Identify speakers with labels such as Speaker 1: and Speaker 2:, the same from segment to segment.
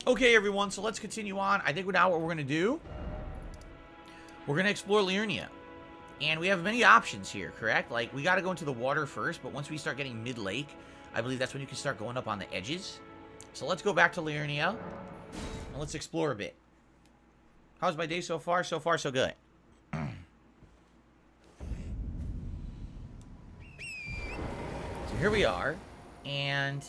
Speaker 1: Okay, everyone, so let's continue on. I think now what we're going to do, we're going to explore Liurnia. And we have many options here, correct? Like, we got to go into the water first, but once we start getting mid-lake, I believe that's when you can start going up on the edges. So let's go back to Liurnia, and let's explore a bit. How's my day so far? So far, so good. So here we are, and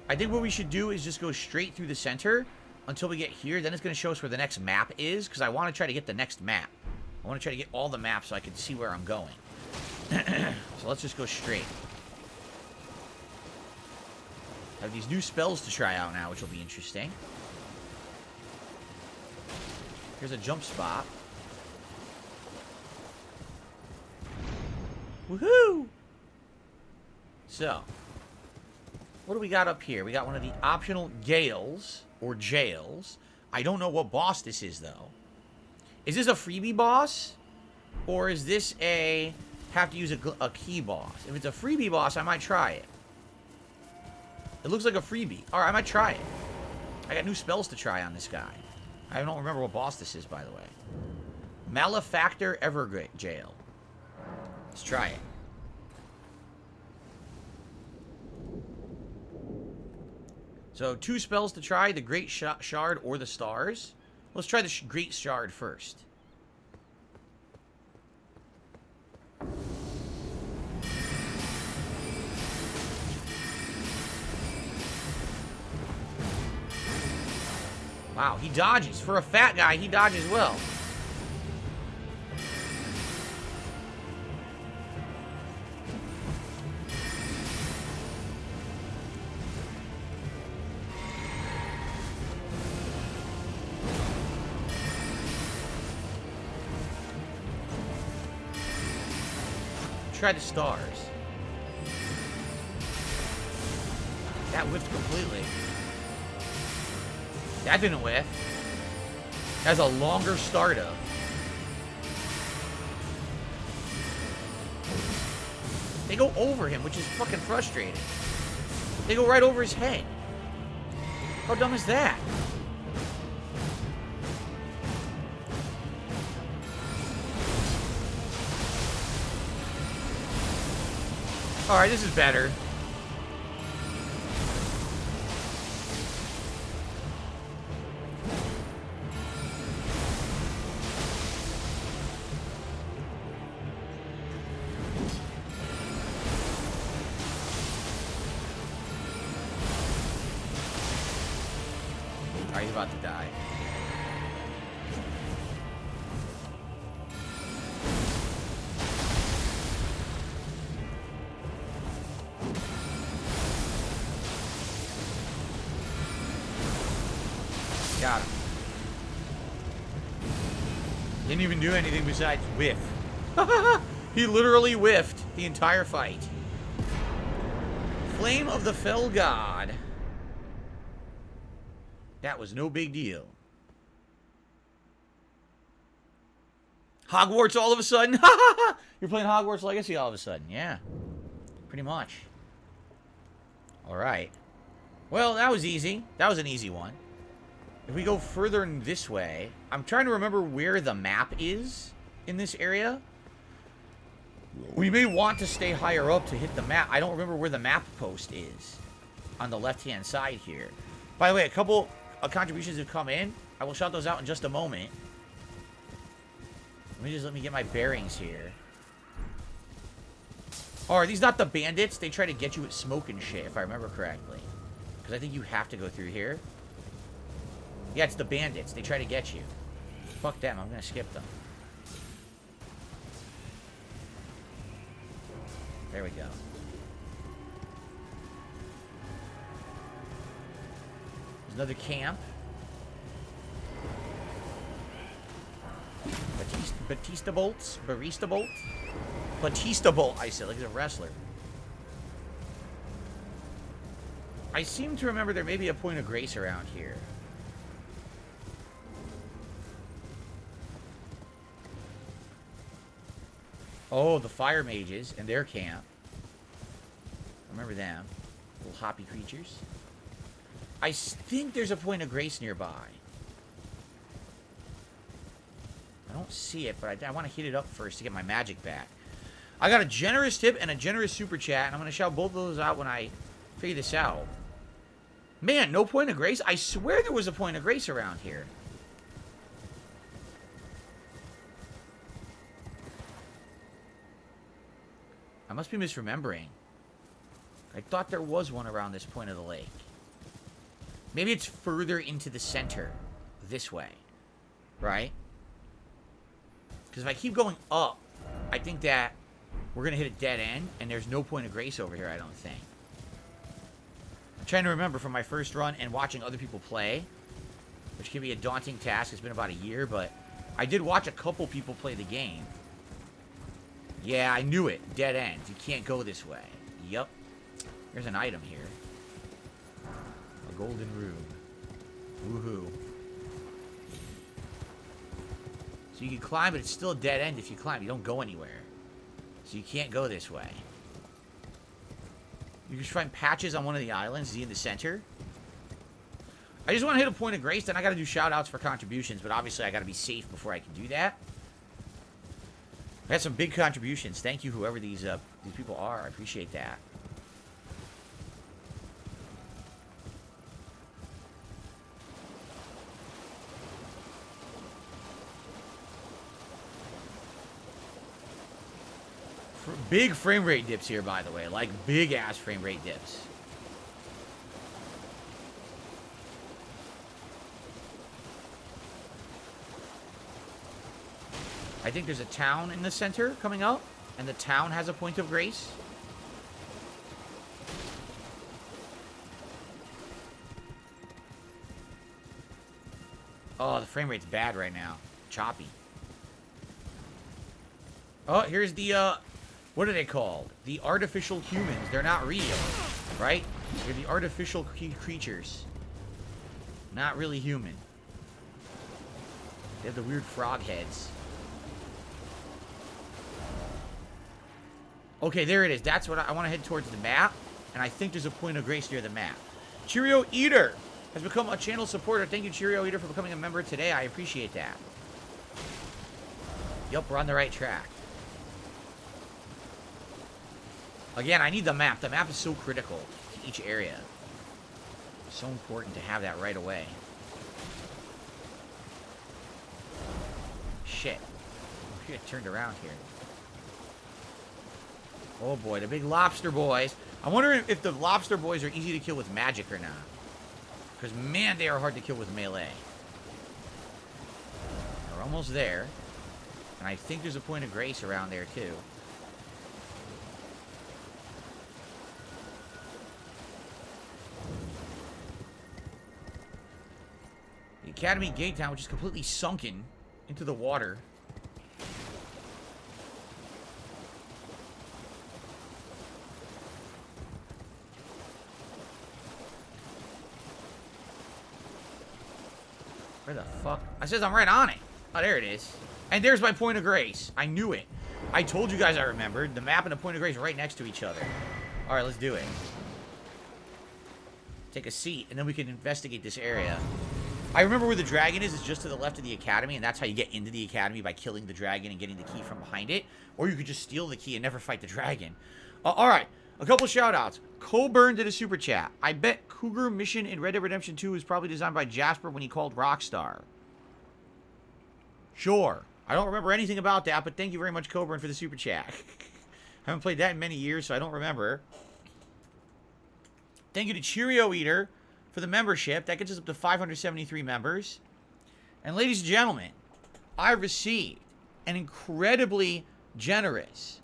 Speaker 1: I think what we should do is just go straight through the center until we get here. Then it's going to show us where the next map is, because I want to try to get the next map. I want to try to get all the maps so I can see where I'm going. So let's just go straight. I have these new spells to try out now, which will be interesting. Here's a jump spot. Woohoo! So, what do we got up here? We got one of the optional gales, or jails. I don't know what boss this is, though. Is this a freebie boss? Or is this a have to use a key boss? If it's a freebie boss, I might try it. It looks like a freebie. Alright, I might try it. I got new spells to try on this guy. I don't remember what boss this is, by the way. Malefactor Evergate Jail. Let's try it. So, 2 spells to try, the Great Shard or the Stars. Let's try the Great Shard first. Wow, he dodges. For a fat guy, he dodges well. Try the stars. That whiffed completely. That didn't whiff. That's a longer startup. They go over him, which is fucking frustrating. They go right over his head. How dumb is that? Alright, this is better. Alright, he's about to die. Got him. Didn't even do anything besides whiff. He literally whiffed the entire fight. Flame of the Fell God. That was no big deal. Hogwarts all of a sudden? You're playing Hogwarts Legacy all of a sudden. Yeah. Pretty much. Alright. Well, that was easy. That was an easy one. If we go further this way, I'm trying to remember where the map is in this area. We may want to stay higher up to hit the map. I don't remember where the map post is on the left-hand side here. By the way, a couple of contributions have come in. I will shout those out in just a moment. Let me get my bearings here. Oh, are these not the bandits? They try to get you with smoke and shit, if I remember correctly. Because I think you have to go through here. Yeah, it's the bandits. They try to get you. Fuck them. I'm gonna skip them. There we go. There's another camp. Batista bolts? Barista bolt? Batista bolt, I said, like he's a wrestler. I seem to remember there may be a point of grace around here. Oh, the fire mages and their camp. I remember them. Little hoppy creatures. I think there's a point of grace nearby. I don't see it, but I want to hit it up first to get my magic back. I got a generous tip and a generous super chat, and I'm going to shout both of those out when I figure this out. Man, no point of grace? I swear there was a point of grace around here. I must be misremembering. I thought there was one around this point of the lake. Maybe it's further into the center. This way. Right? Because if I keep going up, I think that we're going to hit a dead end, and there's no point of grace over here, I don't think. I'm trying to remember from my first run and watching other people play, which can be a daunting task. It's been about a year, but I did watch a couple people play the game. Yeah, I knew it. Dead end. You can't go this way. Yup. There's an item here. A golden rube. Woohoo. So you can climb, but it's still a dead end if you climb. You don't go anywhere. So you can't go this way. You can find patches on one of the islands. Is he in the center? I just want to hit a point of grace. Then I got to do shout-outs for contributions. But obviously I got to be safe before I can do that. I had some big contributions. Thank you, whoever these people are. I appreciate that. Big frame rate dips here, by the way. Like, big-ass frame rate dips. I think there's a town in the center coming up, and the town has a point of grace. Oh, the frame rate's bad right now. Choppy. Oh, here's the, what are they called? The artificial humans. They're not real, right? They're the artificial creatures. Not really human. They have the weird frog heads. Okay, there it is. That's what I want to head towards the map. And I think there's a point of grace near the map. Cheerio Eater has become a channel supporter. Thank you, Cheerio Eater, for becoming a member today. I appreciate that. Yup, we're on the right track. Again, I need the map. The map is so critical to each area. So important to have that right away. Shit. We get turned around here. Oh boy, the big lobster boys. I wonder if the lobster boys are easy to kill with magic or not. Because, man, they are hard to kill with melee. We're almost there. And I think there's a point of grace around there, too. The Academy Gate Town, which is completely sunken into the water. Where the fuck? I says I'm right on it. Oh, there it is. And there's my point of grace. I knew it. I told you guys I remembered. The map and the point of grace are right next to each other. Alright, let's do it. Take a seat, and then we can investigate this area. I remember where the dragon is. It's just to the left of the academy, and that's how you get into the academy, by killing the dragon and getting the key from behind it. Or you could just steal the key and never fight the dragon. Alright, a couple shout-outs. Coburn did a super chat. I bet Cougar Mission in Red Dead Redemption 2 was probably designed by Jasper when he called Rockstar. Sure. I don't remember anything about that, but thank you very much, Coburn, for the super chat. I haven't played that in many years, so I don't remember. Thank you to Cheerio Eater for the membership. That gets us up to 573 members. And ladies and gentlemen, I received an incredibly generous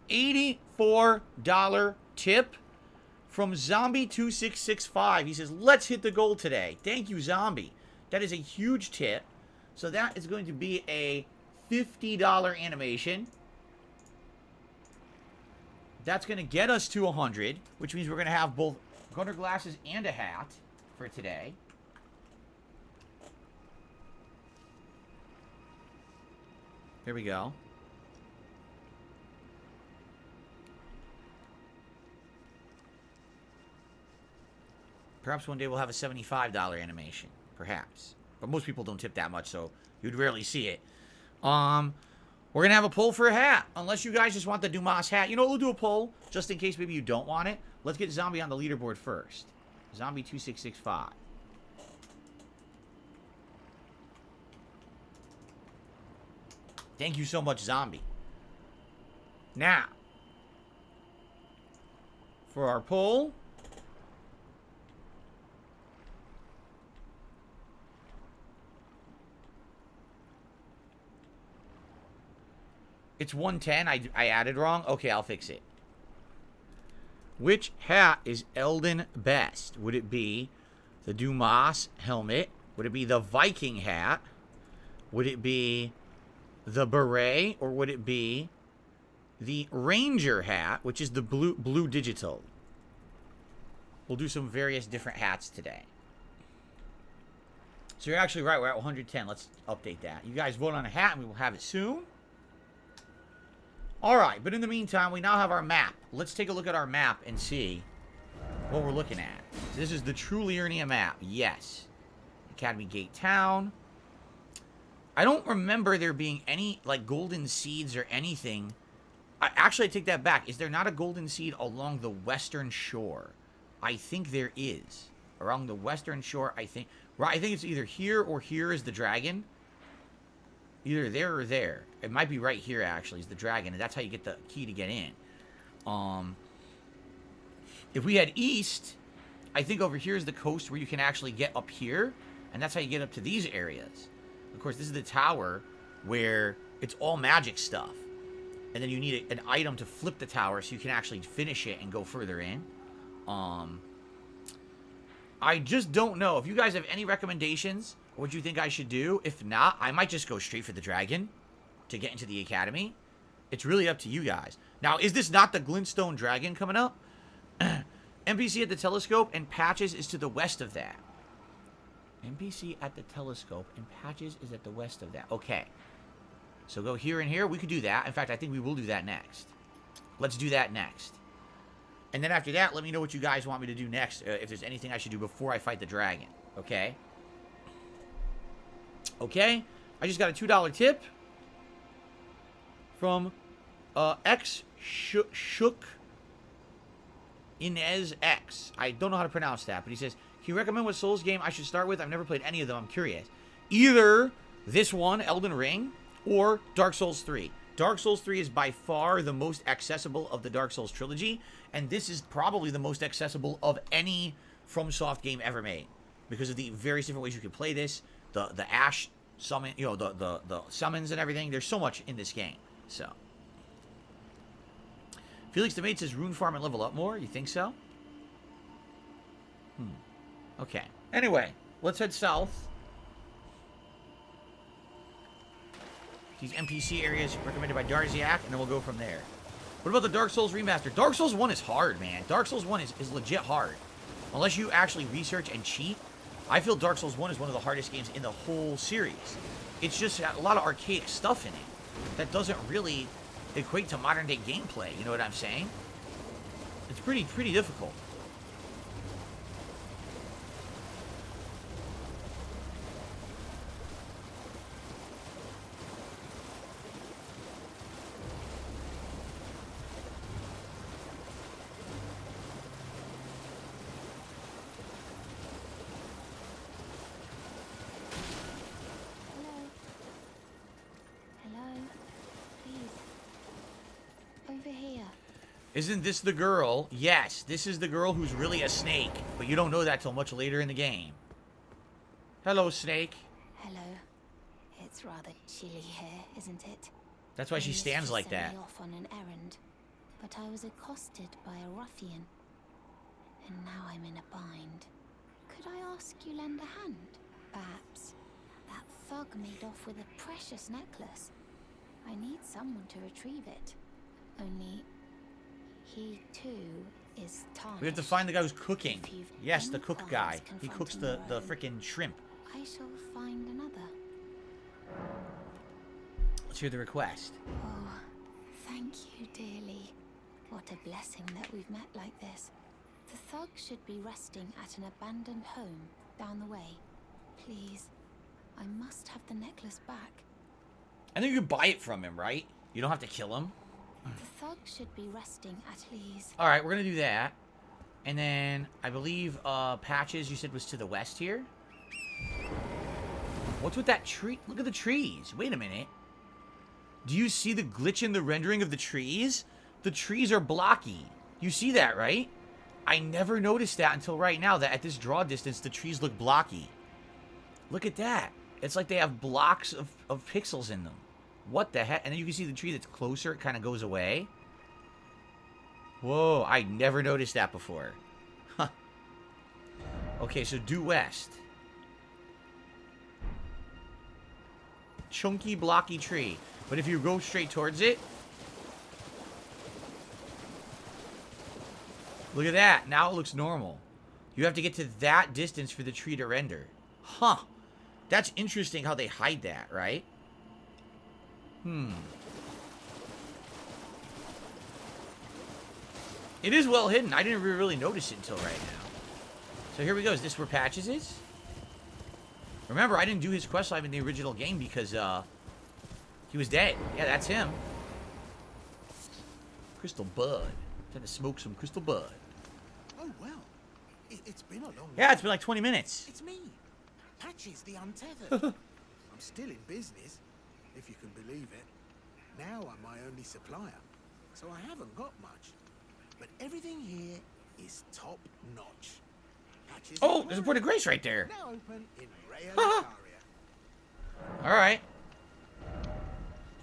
Speaker 1: $84 tip from Zombie2665. He says, let's hit the goal today. Thank you, Zombie. That is a huge tip. So that is going to be a $50 animation. That's going to get us to 100, which means we're going to have both gunner glasses and a hat for today. Here we go. Perhaps one day we'll have a $75 animation. Perhaps. But most people don't tip that much, so you'd rarely see it. We're going to have a poll for a hat. Unless you guys just want the Dumas hat. You know what? We'll do a poll, just in case maybe you don't want it. Let's get Zombie on the leaderboard first. Zombie 2665. Thank you so much, Zombie. Now, for our poll, it's 110. I added wrong. Okay, I'll fix it. Which hat is Elden best? Would it be the Dumas helmet? Would it be the Viking hat? Would it be the beret? Or would it be the Ranger hat, which is the blue digital? We'll do some various different hats today. So you're actually right. We're at 110. Let's update that. You guys vote on a hat, and we will have it soon. All right, but in the meantime, we now have our map. Let's take a look at our map and see what we're looking at. So this is the true Liernia map. Yes. Academy Gate Town. I don't remember there being any, like, golden seeds or anything. Actually, I take that back. Is there not a golden seed along the western shore? I think there is. Along the western shore, I think. Right, I think it's either here or here is the dragon. Either there or there. It might be right here, actually, is the dragon. And that's how you get the key to get in. If we head east, I think over here is the coast where you can actually get up here. And that's how you get up to these areas. Of course, this is the tower where it's all magic stuff. And then you need an item to flip the tower so you can actually finish it and go further in. I just don't know. If you guys have any recommendations, what you think I should do. If not, I might just go straight for the dragon to get into the academy. It's really up to you guys. Now, is this not the glintstone dragon coming up? NPC at the telescope and Patches is to the west of that. NPC at the telescope and Patches is at the west of that. Okay. So go here and here. We could do that. In fact, I think we will do that next. Let's do that next. And then after that, let me know what you guys want me to do next. If there's anything I should do before I fight the dragon. Okay? Okay? I just got a $2 tip from Shook Inez X. I don't know how to pronounce that, but he says, can you recommend what Souls game I should start with? I've never played any of them. I'm curious. Either this one, Elden Ring, or Dark Souls 3. Dark Souls 3 is by far the most accessible of the Dark Souls trilogy, and this is probably the most accessible of any FromSoft game ever made, because of the various different ways you can play this, the Ash summon, you know, the summons and everything. There's so much in this game. So, Felix the Mate says rune farm and level up more. You think so? Okay. Anyway, let's head south. These NPC areas recommended by Darziak, and then we'll go from there. What about the Dark Souls remaster? Dark Souls 1 is hard, man. Dark Souls 1 is legit hard. Unless you actually research and cheat, I feel Dark Souls 1 is one of the hardest games in the whole series. It's just got a lot of archaic stuff in it that doesn't really equate to modern day gameplay. You know what I'm saying? It's pretty difficult. Isn't this the girl? Yes, this is the girl who's really a snake, but you don't know that till much later in the game. Hello, snake.
Speaker 2: Hello. It's rather chilly here, isn't it?
Speaker 1: That's why she stands like that.
Speaker 2: I was off on an errand, but I was accosted by a ruffian, and now I'm in a bind. Could I ask you lend a hand? Perhaps. That thug made off with a precious necklace. I need someone to retrieve it. Only he too is tarnished.
Speaker 1: We have to find the guy who's cooking. Yes, the cook guy. He cooks the frickin' shrimp.
Speaker 2: I shall find another.
Speaker 1: Let's hear the request.
Speaker 2: Oh, thank you dearly. What a blessing that we've met like this. The thug should be resting at an abandoned home down the way. Please, I must have the necklace back.
Speaker 1: I think you can buy it from him, right? You don't have to kill him.
Speaker 2: The thug should be resting at ease.
Speaker 1: All right, we're gonna do that, and then I believe Patches you said was to the west here. What's with that tree? Look at the trees. Wait a minute. Do you see the glitch in the rendering of the trees? The trees are blocky. You see that, right? I never noticed that until right now, that at this draw distance, the trees look blocky. Look at that. It's like they have blocks of pixels in them. What the heck? And then you can see the tree that's closer. It kind of goes away. Whoa, I never noticed that before. Huh. Okay, so due west. Chunky, blocky tree. But if you go straight towards it... Look at that. Now it looks normal. You have to get to that distance for the tree to render. Huh. That's interesting how they hide that, right? It is well hidden. I didn't really notice it until right now. So here we go. Is this where Patches is? Remember, I didn't do his quest live in the original game because he was dead. Yeah, that's him. Crystal Bud. Trying to smoke some Crystal Bud.
Speaker 3: Oh, well. It's been a long
Speaker 1: Yeah, it's been like 20 minutes.
Speaker 3: It's me. Patches the Untethered. I'm still in business, if you can believe it. Now I'm my only supplier, so I haven't got much. But everything here is top notch. Patches
Speaker 1: Oh, there's a Port of Grace right there.
Speaker 3: now open in Raya Lucaria.
Speaker 1: Alright.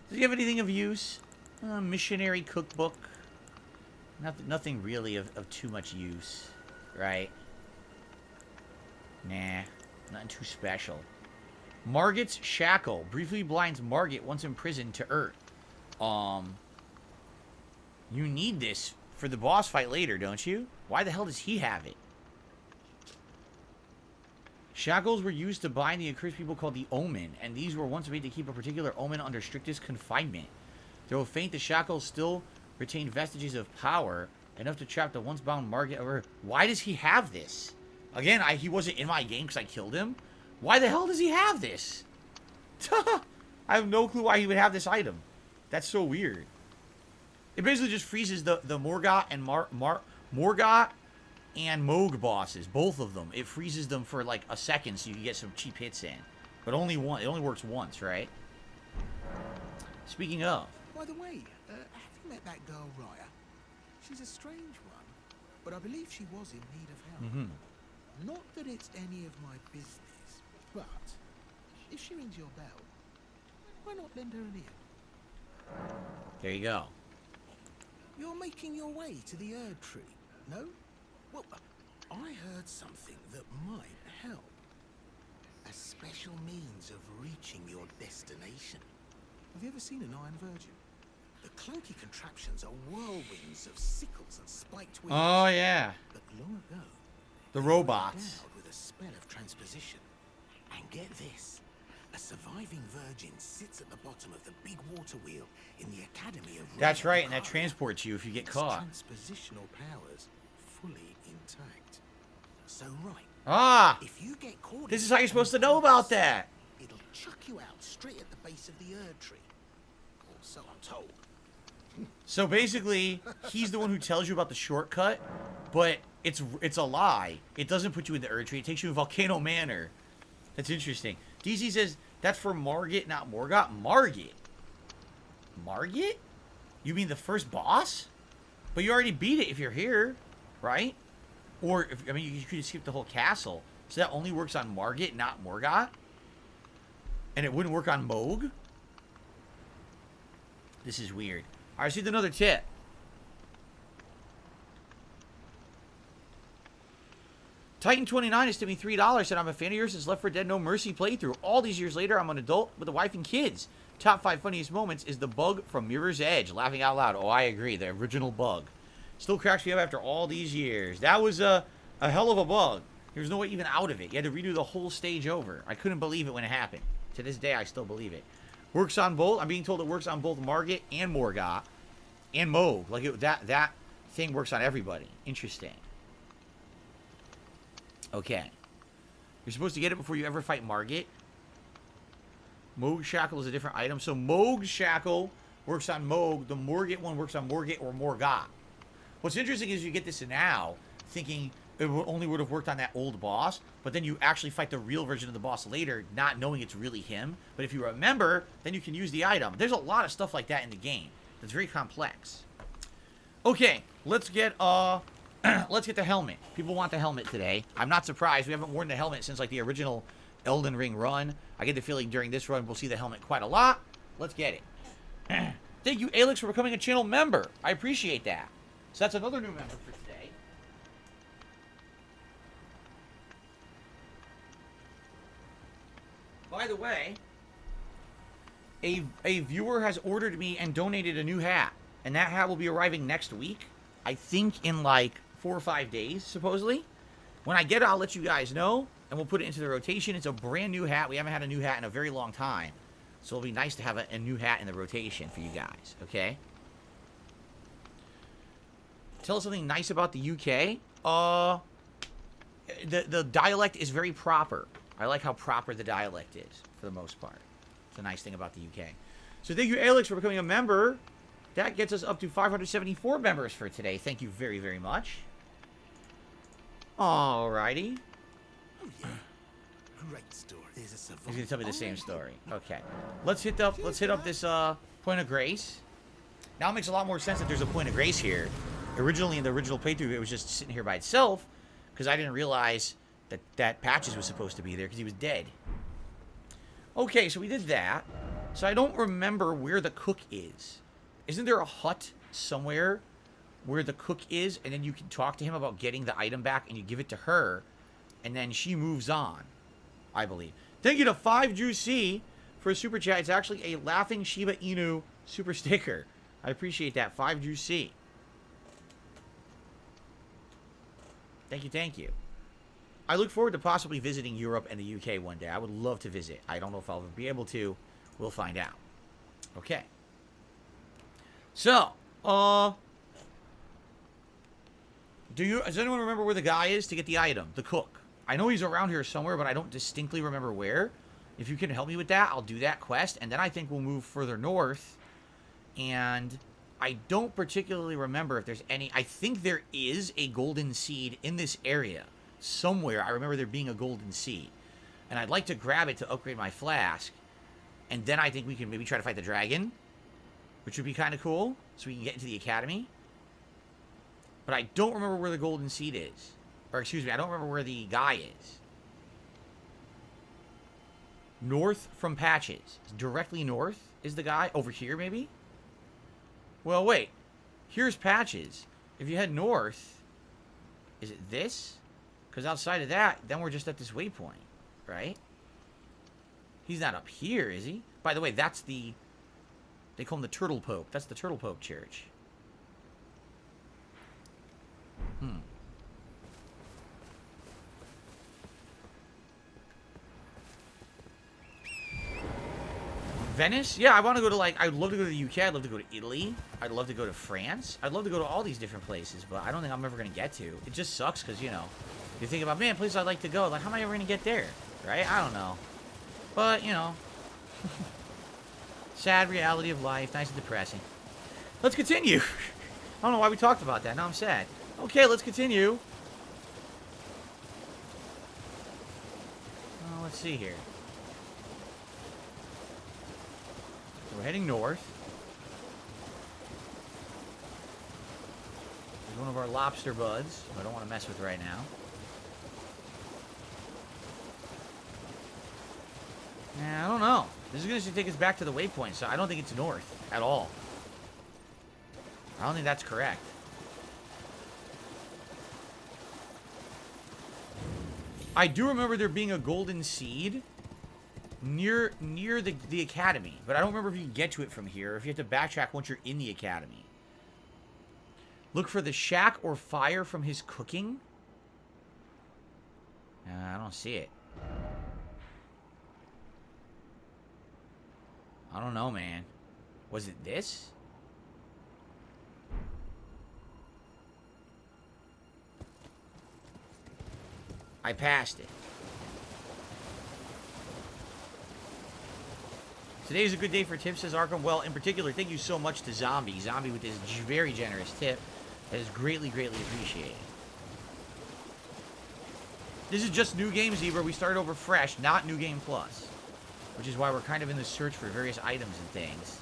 Speaker 1: Does he have anything of use? Missionary cookbook. Nothing really of too much use. Right? Nah. Nothing too special. Margit's Shackle. Briefly blinds Margit once imprisoned to Earth. You need this for the boss fight later, don't you? Why the hell does he have it? Shackles were used to bind the accursed people called the Omen, and these were once made to keep a particular Omen under strictest confinement. Though faint, the shackles still retain vestiges of power, enough to trap the once bound Margit over. Why does he have this? Again, he wasn't in my game because I killed him. Why the hell does he have this? I have no clue why he would have this item. That's so weird. It basically just freezes the Morgott and Morgott and Moog bosses, both of them. It freezes them for like a second so you can get some cheap hits in. But only one. It only works once, right? Speaking of.
Speaker 3: By the way, have you met that girl, Raya? She's a strange one, but I believe she was in need of help. Not that it's any of my business, but if she rings your bell, why not lend her an ear?
Speaker 1: There you go.
Speaker 3: You're making your way to the Erd Tree, no? Well, I heard something that might help. A special means of reaching your destination. Have you ever seen an Iron Virgin? The clunky contraptions are whirlwinds of sickles and spiked wings.
Speaker 1: Oh, yeah.
Speaker 3: But long ago,
Speaker 1: The
Speaker 3: they were
Speaker 1: robots.
Speaker 3: endowed with a spell of transposition. And get this. A surviving virgin sits at the bottom of the big water wheel in the Academy of
Speaker 1: That's
Speaker 3: Raya
Speaker 1: right, and that
Speaker 3: Lucaria.
Speaker 1: transports you if you get
Speaker 3: Its
Speaker 1: caught.
Speaker 3: transpositional powers fully intact. So right,
Speaker 1: Ah!
Speaker 3: if you get caught,
Speaker 1: This
Speaker 3: in
Speaker 1: is how you're
Speaker 3: it
Speaker 1: supposed to
Speaker 3: on
Speaker 1: know about
Speaker 3: purpose,
Speaker 1: that.
Speaker 3: It'll chuck you out straight at the base of the Erd Tree. Or so I'm told.
Speaker 1: So basically, he's the one who tells you about the shortcut, but it's a lie. It doesn't put you in the Erd Tree. It takes you to Volcano Manor. That's interesting. DC says, that's for Margit, not Morgott. Margit? Margit? You mean the first boss? But you already beat it if you're here, right? Or, I mean, you could skip the whole castle. So that only works on Margit, not Morgott? And it wouldn't work on Moog? This is weird. I received another tip. Titan29 is to me $3. Said, I'm a fan of yours since Left 4 Dead No Mercy playthrough. All these years later, I'm an adult with a wife and kids. Top 5 funniest moments is the bug from Mirror's Edge. Laughing out loud. Oh, I agree. The original bug. Still cracks me up after all these years. That was a hell of a bug. There's no way even out of it. You had to redo the whole stage over. I couldn't believe it when it happened. To this day, I still believe it. Works on both. I'm being told it works on both Margit and Morgott. And Moog. Like, that thing works on everybody. Interesting. Okay. You're supposed to get it before you ever fight Margit. Moog Shackle is a different item. So Moog Shackle works on Moog. The Morgit one works on Morgit or Morgot. What's interesting is you get this now, thinking it only would have worked on that old boss, but then you actually fight the real version of the boss later, not knowing it's really him. But if you remember, then you can use the item. There's a lot of stuff like that in the game. That's very complex. Okay, let's get let's get the helmet. People want the helmet today. I'm not surprised. We haven't worn the helmet since like the original Elden Ring run. I get the feeling during this run we'll see the helmet quite a lot. Let's get it. Thank you, Alex, for becoming a channel member. I appreciate that. So that's another new member for today. By the way, a viewer has ordered me and donated a new hat. And that hat will be arriving next week. I think in like 4 or 5 days, supposedly. When I get it, I'll let you guys know. And we'll put it into the rotation. It's a brand new hat. We haven't had a new hat in a very long time. So it'll be nice to have a new hat in the rotation for you guys. Okay? Tell us something nice about the UK. The dialect is very proper. I like how proper the dialect is, for the most part. It's a nice thing about the UK. So thank you, Alex, for becoming a member. That gets us up to 574 members for today. Thank you very, very much. Alrighty.
Speaker 3: Oh, yeah. Great story. There's a savant.
Speaker 1: He's gonna tell me the same story. Okay. Let's hit up this point of grace. Now it makes a lot more sense that there's a point of grace here. Originally in the original playthrough, it was just sitting here by itself, because I didn't realize that Patches was supposed to be there because he was dead. Okay, so we did that. So I don't remember where the cook is. Isn't there a hut somewhere where the cook is, and then you can talk to him about getting the item back, and you give it to her, and then she moves on, I believe. Thank you to 5Juicy for a super chat. It's actually a Laughing Shiba Inu super sticker. I appreciate that, 5Juicy. Thank you, thank you. I look forward to possibly visiting Europe and the UK one day. I would love to visit. I don't know if I'll ever be able to. We'll find out. Okay. So, does anyone remember where the guy is to get the item? The cook. I know he's around here somewhere, but I don't distinctly remember where. If you can help me with that, I'll do that quest, and then I think we'll move further north. And I don't particularly remember if there's any... I think there is a golden seed in this area. Somewhere, I remember there being a golden seed. And I'd like to grab it to upgrade my flask. And then I think we can maybe try to fight the dragon, which would be kind of cool, so we can get into the academy. But I don't remember where the golden seed is. Or, excuse me, I don't remember where the guy is. North from Patches. Directly north is the guy. Over here, maybe? Well, wait. Here's Patches. If you head north, is it this? Because outside of that, then we're just at this waypoint, right? He's not up here, is he? By the way, that's the... They call him the Turtle Pope. That's the Turtle Pope Church. Venice? Yeah, I want to go to, like... I'd love to go to the UK. I'd love to go to Italy. I'd love to go to France. I'd love to go to all these different places, but I don't think I'm ever going to get to. It just sucks because, you know... You think about, man, places I'd like to go. Like, how am I ever going to get there? Right? I don't know. But, you know... Sad reality of life. Nice and depressing. Let's continue. I don't know why we talked about that. Now I'm sad. Okay, let's continue. Let's see here. We're heading north. There's one of our lobster buds, who I don't want to mess with right now. Yeah, I don't know. This is going to take us back to the waypoint, so I don't think it's north at all. I don't think that's correct. I do remember there being a golden seed near the academy, but I don't remember if you can get to it from here, or if you have to backtrack once you're in the academy. Look for the shack or fire from his cooking. I don't see it. I don't know, man. Was it this? I passed it. Today is a good day for tips, says Arkham. Well, in particular, thank you so much to Zombie. Zombie with this very generous tip. That is greatly, greatly appreciated. This is just New Game Zebra. We started over fresh, not New Game Plus. Which is why we're kind of in the search for various items and things.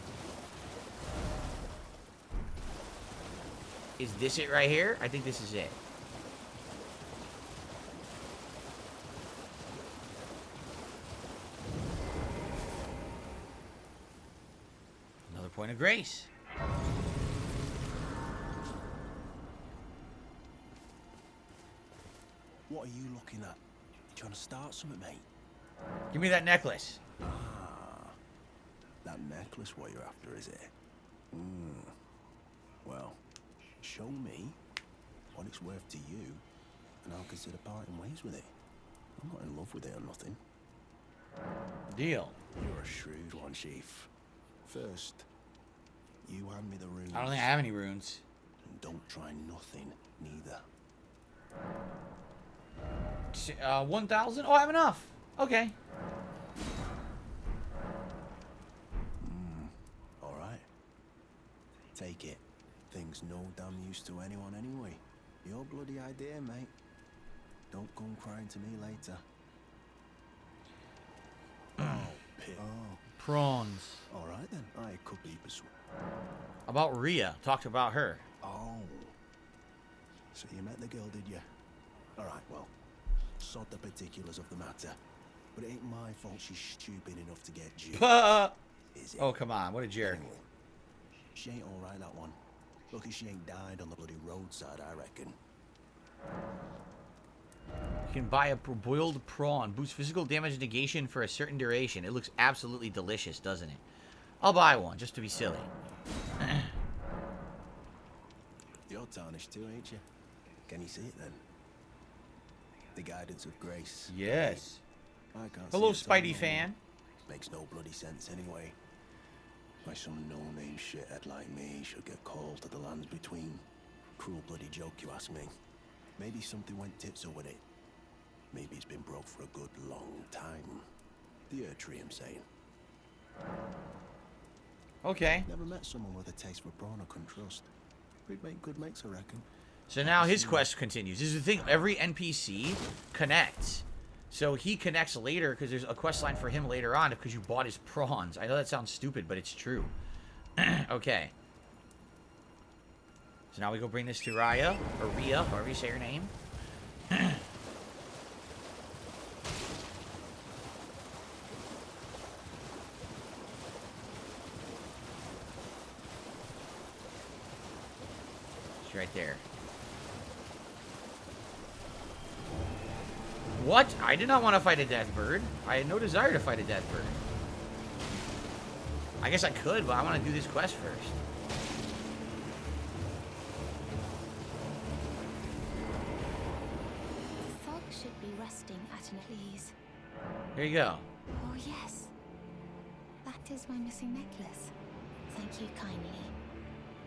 Speaker 1: Is this it right here? I think this is it. Another point of grace.
Speaker 4: What are you looking at? Trying to start something, mate?
Speaker 1: Give me that necklace.
Speaker 4: Ah, that necklace what you're after, is it? Well, show me what it's worth to you, and I'll consider parting ways with it. I'm not in love with it or nothing.
Speaker 1: Deal.
Speaker 4: You're a shrewd one, Chief. First, you hand me the runes.
Speaker 1: I don't think I have any runes.
Speaker 4: And don't try nothing, neither.
Speaker 1: 1,000? Oh, I have enough. Okay.
Speaker 4: Alright. Take it. Thing's no damn use to anyone anyway. Your bloody idea, mate. Don't come crying to me later. Oh, pit. Oh.
Speaker 1: Prawns.
Speaker 4: Alright then. I could be persuaded.
Speaker 1: About Rhea. Talked about her.
Speaker 4: Oh. So you met the girl, did you? Alright, well. Sod the particulars of the matter. But it ain't my fault she's stupid enough to get due. Is it?
Speaker 1: Oh, come on. What a jerk.
Speaker 4: Anyway, she ain't alright, that one. Lucky she ain't died on the bloody roadside, I reckon.
Speaker 1: You can buy a boiled prawn. Boosts physical damage negation for a certain duration. It looks absolutely delicious, doesn't it? I'll buy one, just to be silly.
Speaker 4: You're tarnished too, ain't you? Can you see it then? The guidance of grace.
Speaker 1: Yes.
Speaker 4: I can't
Speaker 1: Hello,
Speaker 4: see it all
Speaker 1: Spidey
Speaker 4: no
Speaker 1: fan.
Speaker 4: more. Makes no bloody sense anyway. Why some no-name shithead like me should get called to the lands between. Cruel bloody joke, you ask me. Maybe something went tits up with it. Maybe it's been broke for a good long time. The Earth Tree, I'm saying.
Speaker 1: Okay.
Speaker 4: Never met someone with a taste for prawn I couldn't trust. We'd make good mates, I reckon.
Speaker 1: So now his quest continues. This is the thing. Every NPC connects. So he connects later because there's a quest line for him later on because you bought his prawns. I know that sounds stupid, but it's true. Okay. So now we go bring this to Rhea, or Rhea, however you say her name. She's right there. What? I did not want to fight a Deathbird. I had no desire to fight a Deathbird. I guess I could, but I want to do this quest first.
Speaker 2: The thug should be resting at an ease.
Speaker 1: Here you go.
Speaker 2: Oh yes. That is my missing necklace. Thank you kindly.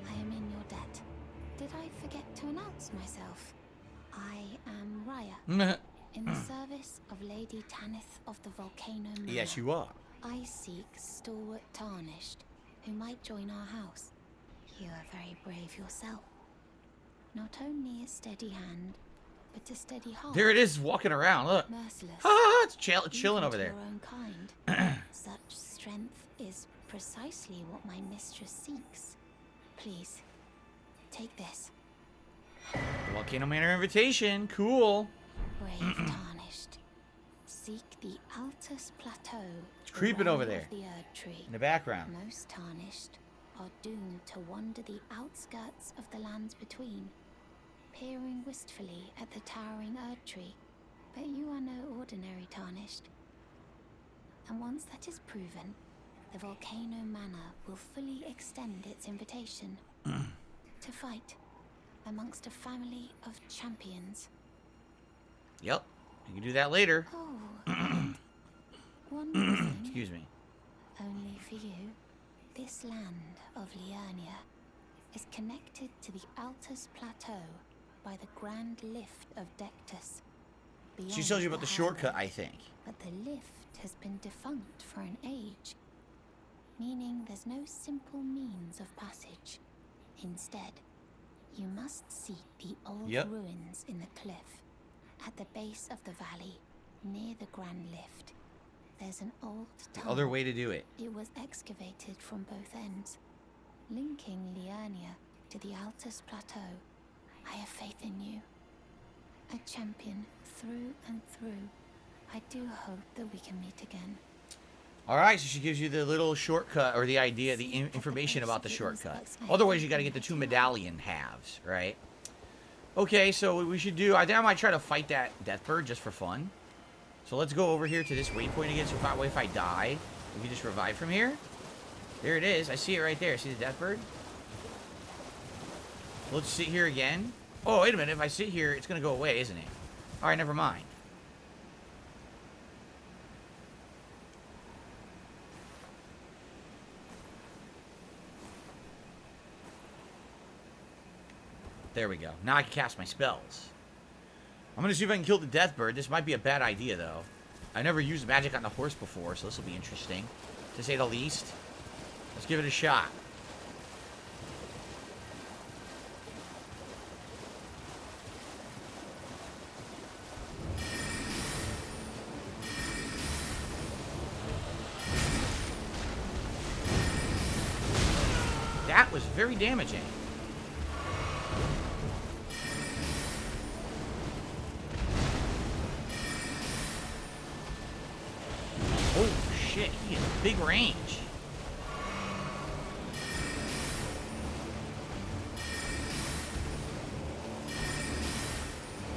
Speaker 2: I am in your debt. Did I forget to announce myself? I am Rhea. In the service of Lady Tanith of the Volcano Manor.
Speaker 1: Yes, you are.
Speaker 2: I seek stalwart Tarnished, who might join our house. You are very brave yourself. Not only a steady hand, but a steady heart.
Speaker 1: There it is, walking around. Look.
Speaker 2: Merciless.
Speaker 1: It's chilling
Speaker 2: even
Speaker 1: over
Speaker 2: to
Speaker 1: there.
Speaker 2: your own kind. Such strength is precisely what my mistress seeks. Please, take this.
Speaker 1: The Volcano Manor invitation. Cool.
Speaker 2: Brave Tarnished. Seek the Altus Plateau.
Speaker 1: It's creeping
Speaker 2: the
Speaker 1: over
Speaker 2: realm
Speaker 1: there.
Speaker 2: of the Erd Tree.
Speaker 1: In the background.
Speaker 2: Most Tarnished are doomed to wander the outskirts of the lands between, peering wistfully at the towering Erd Tree. But you are no ordinary Tarnished. And once that is proven, the Volcano Manor will fully extend its invitation to fight amongst a family of champions.
Speaker 1: Yep. You can do that later.
Speaker 2: Oh, and one more thing.
Speaker 1: Excuse me.
Speaker 2: Only for you, this land of Liernia is connected to the Altus Plateau by the Grand Lift of Dectus. beyond.
Speaker 1: She tells you about the shortcut,
Speaker 2: highway,
Speaker 1: I think.
Speaker 2: but the lift has been defunct for an age, meaning there's no simple means of passage. Instead, you must seek the old ruins in the cliff. At the base of the valley, near the Grand Lift, there's an old tunnel.
Speaker 1: Other way to do it.
Speaker 2: It was excavated from both ends, linking Liernia to the Altus Plateau. I have faith in you. A champion through and through. I do hope that we can meet again.
Speaker 1: Alright, so she gives you the little shortcut, or the idea, the information about the shortcut. Otherwise, you gotta get the 2 medallion halves, right? Okay, so what we should do, I think I might try to fight that Deathbird just for fun. So let's go over here to this waypoint again, so that way if I die, we can just revive from here. There it is, I see it right there, see the Deathbird? Let's sit here again. Oh, wait a minute, if I sit here, it's gonna go away, isn't it? Alright, never mind. There we go. Now I can cast my spells. I'm going to see if I can kill the Deathbird. This might be a bad idea, though. I've never used magic on the horse before, so this will be interesting, to say the least. Let's give it a shot. That was very damaging. Oh shit, he has big range.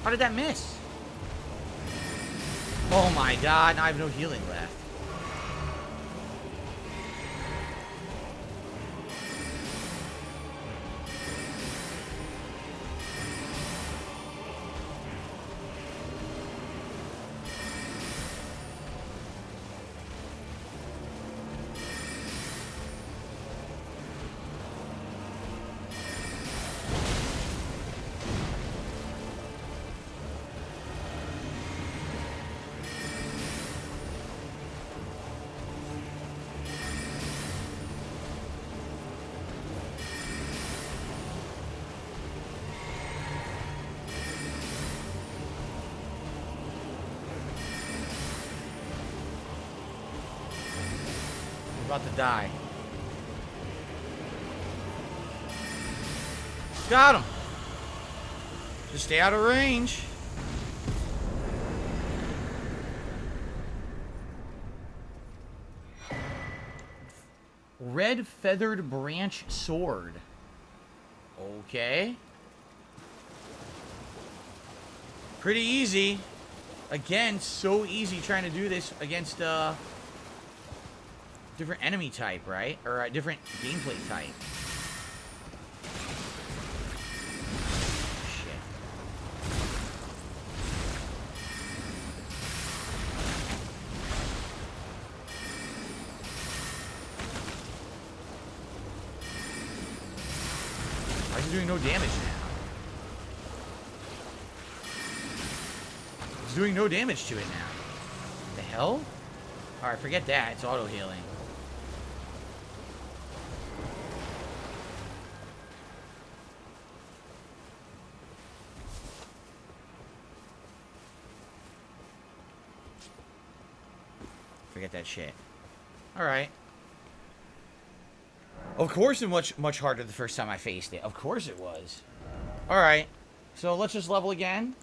Speaker 1: How did that miss? Oh my god, now I have no healing left. About to die. Got him. Just stay out of range. Red feathered branch sword. Okay. Pretty easy. Again, so easy trying to do this against different enemy type, right? Or a different gameplay type. Shit. Why is he doing no damage now? He's doing no damage to it now. The hell? Alright, forget that. It's auto-healing. Forget that shit. Alright. Of course it was much harder the first time I faced it. Of course it was. Alright. So let's just level again.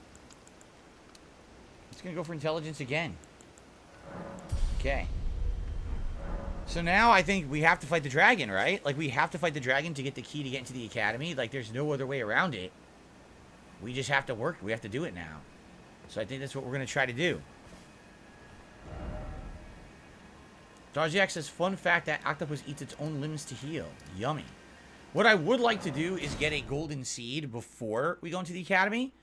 Speaker 1: It's gonna go for intelligence again. Okay. So now I think we have to fight the dragon, right? Like, we have to fight the dragon to get the key to get into the academy. Like, there's no other way around it. We just have to work. We have to do it now. So I think that's what we're gonna try to do. Darziak says, fun fact that octopus eats its own limbs to heal. Yummy. What I would like to do is get a golden seed before we go into the academy.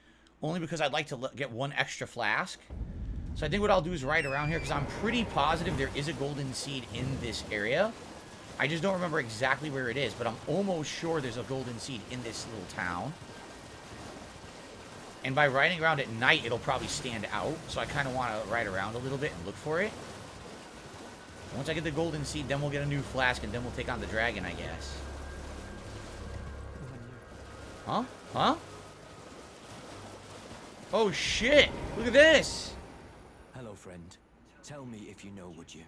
Speaker 1: Only because I'd like to get one extra flask. So I think what I'll do is right around here, because I'm pretty positive there is a golden seed in this area. I just don't remember exactly where it is, but I'm almost sure there's a golden seed in this little town. And by riding around at night, it'll probably stand out. So I kind of want to ride around a little bit and look for it. Once I get the golden seed, then we'll get a new flask, and then we'll take on the dragon, I guess. Huh? Huh? Oh, shit! Look at this!
Speaker 5: Hello, friend. Tell me if you know, would you?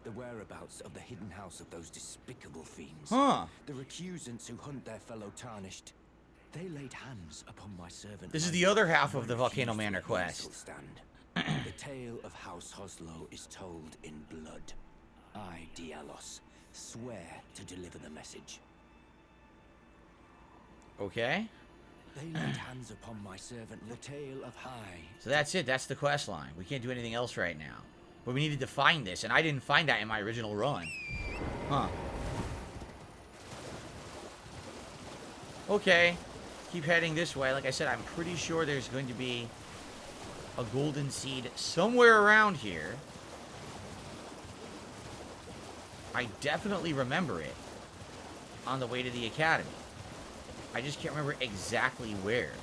Speaker 5: The whereabouts of the hidden house of those despicable fiends.
Speaker 1: Huh.
Speaker 5: The recusants who hunt their fellow tarnished. They laid hands upon my servant.
Speaker 1: This is the other half of the Volcano Manor quest.
Speaker 5: Stand. The tale of House Hoslow is told in blood. I, Dialos, swear to deliver the message.
Speaker 1: Okay.
Speaker 5: They laid hands upon my servant, the tale of High.
Speaker 1: So that's it. That's the quest line. We can't do anything else right now. But we needed to find this, and I didn't find that in my original run. Huh. Okay. Keep heading this way. Like I said, I'm pretty sure there's going to be a golden seed somewhere around here. I definitely remember it on the way to the academy. I just can't remember exactly where.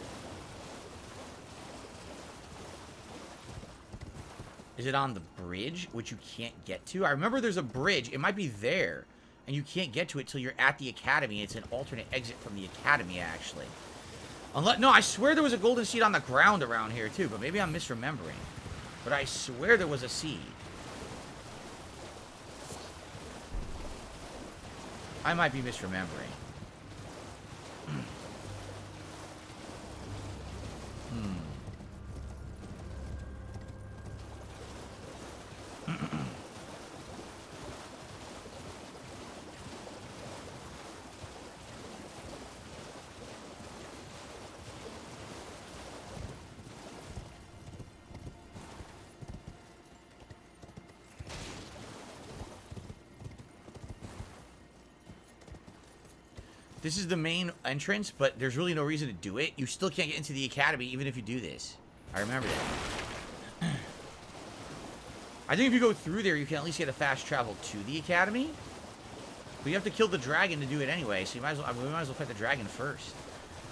Speaker 1: Is it on the bridge, which you can't get to? I remember there's a bridge. It might be there, and you can't get to it till you're at the academy. It's an alternate exit from the academy, actually. No, I swear there was a golden seed on the ground around here, too, but maybe I'm misremembering. But I swear there was a seed. I might be misremembering. This is the main entrance, but there's really no reason to do it. You still can't get into the academy even if you do this. I remember that. I think if you go through there, you can at least get a fast travel to the academy. But you have to kill the dragon to do it anyway, so you might as well, we might as well fight the dragon first.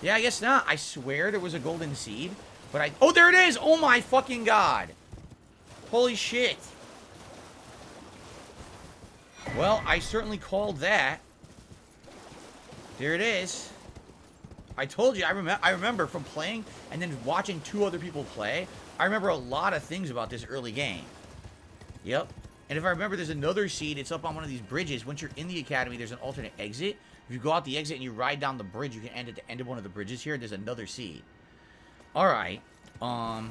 Speaker 1: Yeah, I guess not. I swear there was a golden seed, but oh, there it is! Oh my fucking god! Holy shit! Well, I certainly called that. There it is. I told you, I remember from playing and then watching 2 other people play. I remember a lot of things about this early game. Yep. And if I remember, there's another seed. It's up on one of these bridges. Once you're in the academy, there's an alternate exit. If you go out the exit and you ride down the bridge, you can end at the end of one of the bridges here. There's another seed. Alright. So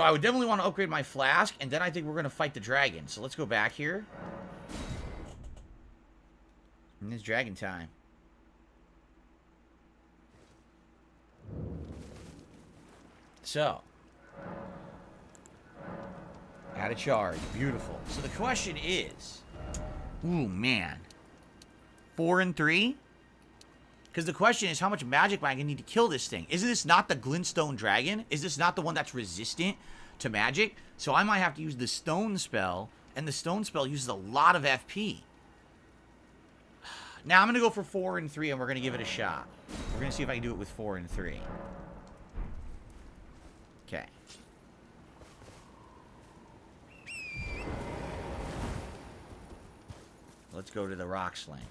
Speaker 1: I would definitely want to upgrade my flask, and then I think we're going to fight the dragon. So let's go back here. And it's dragon time. So. Add a charge. Beautiful. So the question is. Ooh, man. 4 and 3? Because the question is, how much magic am I going to need to kill this thing? Is this not the glintstone dragon? Is this not the one that's resistant to magic? So I might have to use the stone spell. And the stone spell uses a lot of FP. Now, I'm going to go for 4 and 3, and we're going to give it a shot. We're going to see if I can do it with 4 and 3. Okay. Let's go to the rock sling.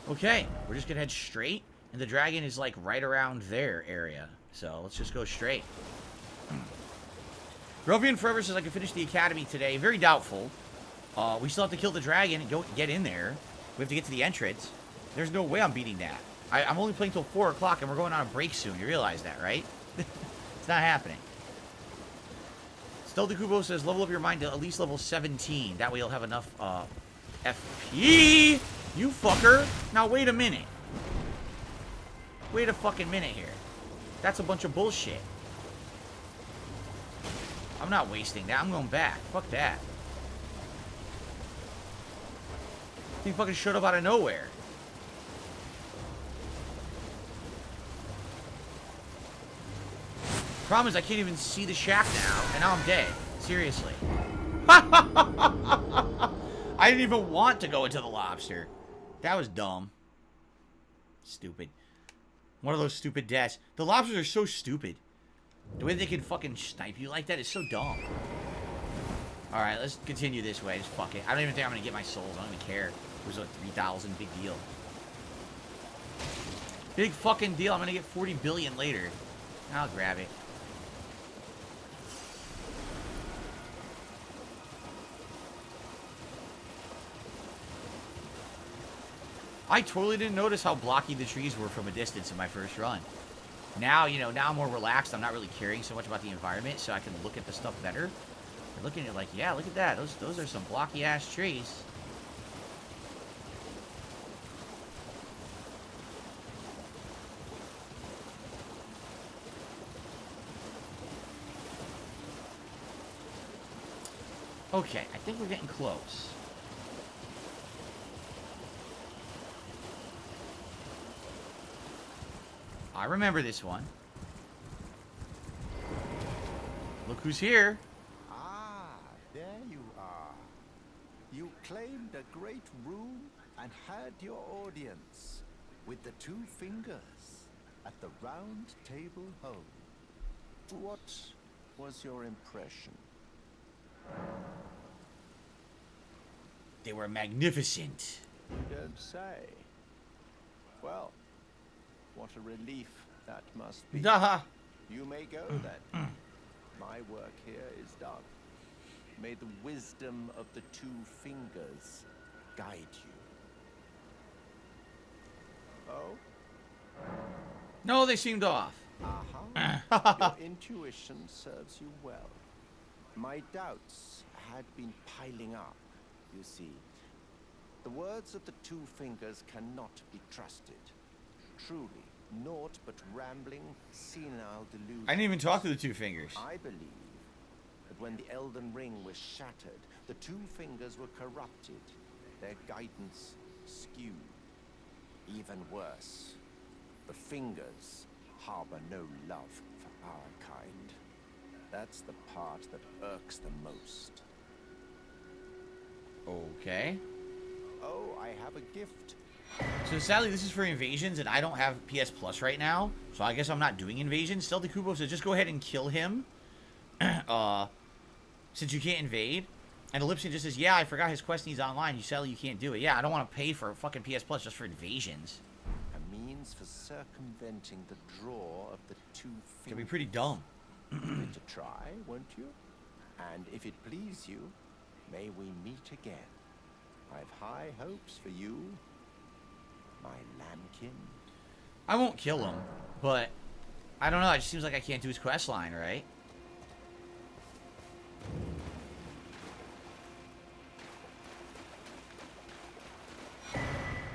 Speaker 1: Okay, we're just going to head straight, and the dragon is, like, right around their area. So, let's just go straight. Grovian Forever says I can finish the academy today. Very doubtful. We still have to kill the dragon and get in there. We have to get to the entrance. There's no way I'm beating that. I'm only playing till 4 o'clock, and we're going on a break soon. You realize that, right? It's not happening. Stelda Kubo says, level up your mind to at least level 17. That way you'll have enough FP. You fucker. Now, wait a minute. Wait a fucking minute here. That's a bunch of bullshit. I'm not wasting that. I'm going back. Fuck that. He fucking showed up out of nowhere. Problem is I can't even see the shack now, and now I'm dead. Seriously. I didn't even want to go into the lobster. That was dumb. Stupid. One of those stupid deaths. The lobsters are so stupid. The way they can fucking snipe you like that is so dumb. Alright, let's continue this way. Just fuck it. I don't even think I'm gonna get my souls. I don't even care. It was like 3,000. Big deal. Big fucking deal. I'm gonna get 40 billion later. I'll grab it. I totally didn't notice how blocky the trees were from a distance in my first run. Now, you know, now I'm more relaxed. I'm not really caring so much about the environment, so I can look at the stuff better. I'm looking at it like, yeah, look at that. Those are some blocky-ass trees. Okay, I think we're getting close. I remember this one. Look who's here.
Speaker 6: Ah, there you are. You claimed a great room and had your audience with the two fingers at the round table home. What was your impression?
Speaker 1: They were magnificent.
Speaker 6: You don't say. Well, what a relief that must be.
Speaker 1: Duh.
Speaker 6: You may go then. My work here is done. May the wisdom of the two fingers guide you. Oh?
Speaker 1: No, they seemed off.
Speaker 6: Your intuition serves you well. My doubts had been piling up, you see. The words of the two fingers cannot be trusted. Truly, naught but rambling, senile delusion.
Speaker 1: I didn't even talk to the two fingers.
Speaker 6: I believe that when the Elden Ring was shattered, the two fingers were corrupted, their guidance skewed. Even worse, the fingers harbor no love for our kind. That's the part that irks the most.
Speaker 1: Okay.
Speaker 6: Oh, I have a gift.
Speaker 1: So sadly, this is for invasions, and I don't have PS Plus right now, so I guess I'm not doing invasions. Stealthy Kubo says just go ahead and kill him, since you can't invade. And Ellipsian just says, yeah, I forgot his quest needs online. Sadly, you can't do it. Yeah, I don't want to pay for fucking PS Plus just for invasions.
Speaker 6: A means for circumventing the draw of the two fingers.
Speaker 1: Could be pretty dumb.
Speaker 6: Give it a try, won't you? And if it please you, may we meet again. I've high hopes for you, my lambkin.
Speaker 1: I won't kill him, but I don't know. It just seems like I can't do his quest line, right?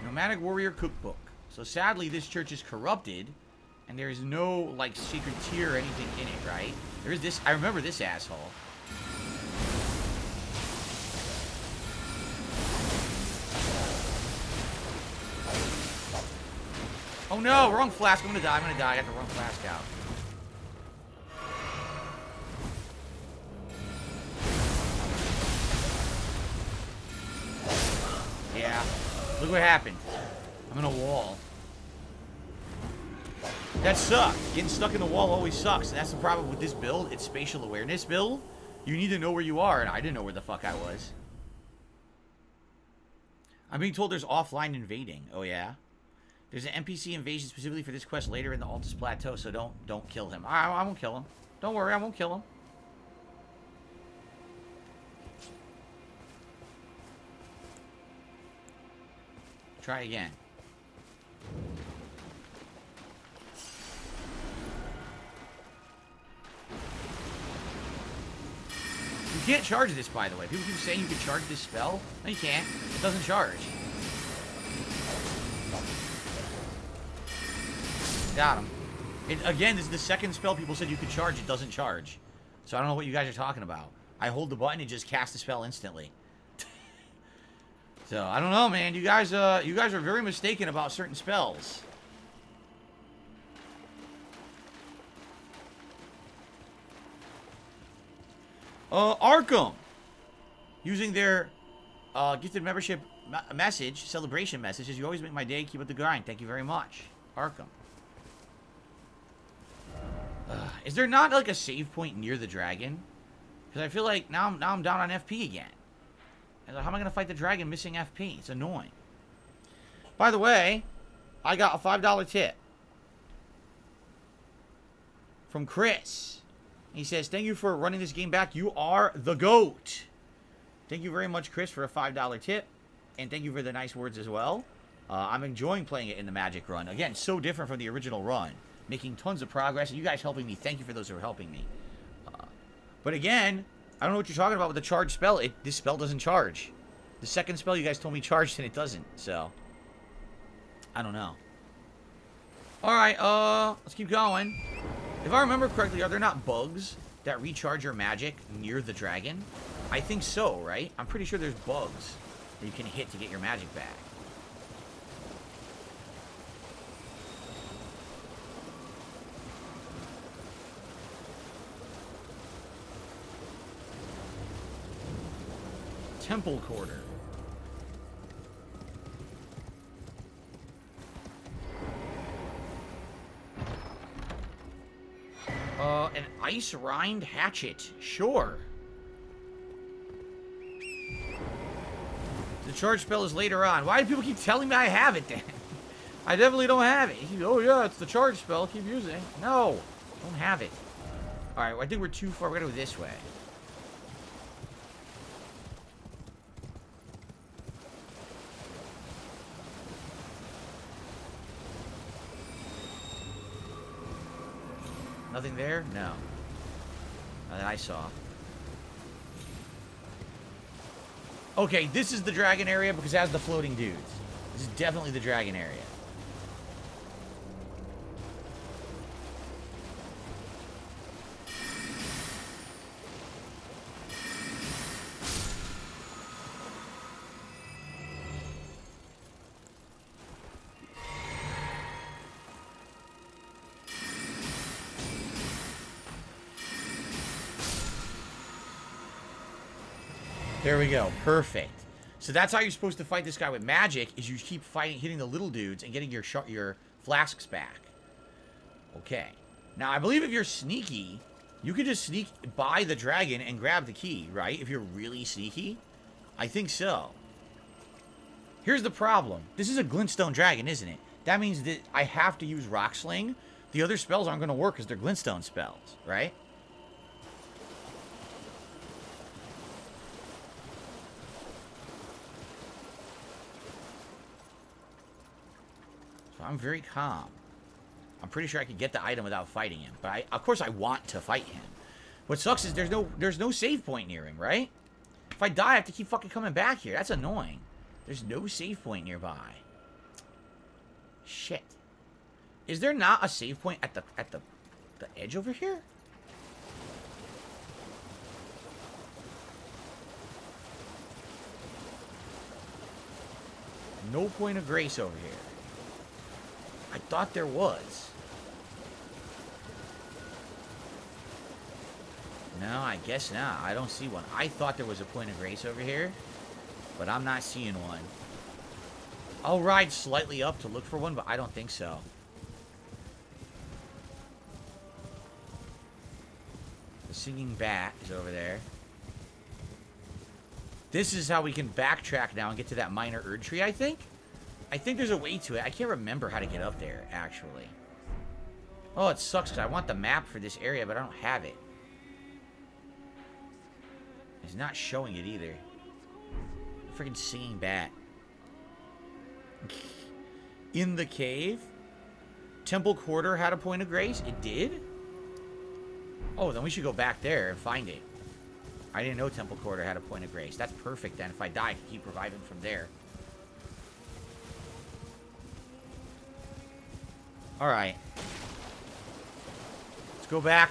Speaker 1: Nomadic Warrior Cookbook. So sadly, this church is corrupted, and there is no, like, secret tier or anything in it, right? There is this. I remember this asshole. Oh no, wrong flask. I'm gonna die. I got the wrong flask out. Yeah. Look what happened. I'm in a wall. That sucked. Getting stuck in the wall always sucks. And that's the problem with this build. It's spatial awareness build. You need to know where you are, and I didn't know where the fuck I was. I'm being told there's offline invading. Oh yeah? There's an NPC invasion specifically for this quest later in the Altus Plateau, so don't kill him. I won't kill him. Don't worry, I won't kill him. Try again. You can't charge this, by the way. People keep saying you can charge this spell. No, you can't. It doesn't charge. Got him. Again, this is the second spell people said you could charge. It doesn't charge. So I don't know what you guys are talking about. I hold the button and just cast the spell instantly. So I don't know, man. You guys are very mistaken about certain spells. Arkham, using their gifted membership message, celebration messages. You always make my day. Keep up the grind. Thank you very much, Arkham. Is there not, like, a save point near the dragon? Because I feel like now I'm down on FP again. And how am I going to fight the dragon missing FP? It's annoying. By the way, I got a $5 tip from Chris. He says, thank you for running this game back. You are the GOAT. Thank you very much, Chris, for a $5 tip. And thank you for the nice words as well. I'm enjoying playing it in the Magic run. Again, so different from the original run. Making tons of progress. And you guys helping me. Thank you for those who are helping me. But again, I don't know what you're talking about with the charge spell. This spell doesn't charge. The second spell you guys told me charged and it doesn't. So, I don't know. Alright, let's keep going. If I remember correctly, are there not bugs that recharge your magic near the dragon? I think so, right? I'm pretty sure there's bugs that you can hit to get your magic back. Temple Quarter. An ice rind hatchet. Sure. The charge spell is later on. Why do people keep telling me I have it then? I definitely don't have it. Oh yeah, it's the charge spell. Keep using it. No, don't have it. Alright, well, I think we're too far. We're gonna go this way. Nothing there? No. Not that I saw. Okay, this is the dragon area because it has the floating dudes. This is definitely the dragon area. There we go. Perfect. So that's how you're supposed to fight this guy with magic, is you keep fighting, hitting the little dudes and getting your flasks back. Okay. Now, I believe if you're sneaky, you can just sneak by the dragon and grab the key, right? If you're really sneaky. I think so. Here's the problem. This is a glintstone dragon, isn't it? That means that I have to use Rock Sling. The other spells aren't going to work because they're glintstone spells, right? I'm very calm. I'm pretty sure I could get the item without fighting him. But of course I want to fight him. What sucks is there's no save point near him, right? If I die, I have to keep fucking coming back here. That's annoying. There's no save point nearby. Shit. Is there not a save point at the edge over here? No point of grace over here. I thought there was. No, I guess not. I don't see one. I thought there was a point of grace over here, but I'm not seeing one. I'll ride slightly up to look for one, but I don't think so. The singing bat is over there. This is how we can backtrack now and get to that minor Erd tree, I think. I think there's a way to it. I can't remember how to get up there, actually. Oh, it sucks because I want the map for this area, but I don't have it. It's not showing it either. Freaking singing bat. In the cave? Temple Quarter had a point of grace? It did? Oh, then we should go back there and find it. I didn't know Temple Quarter had a point of grace. That's perfect then. If I die, I can keep reviving from there. Alright. Let's go back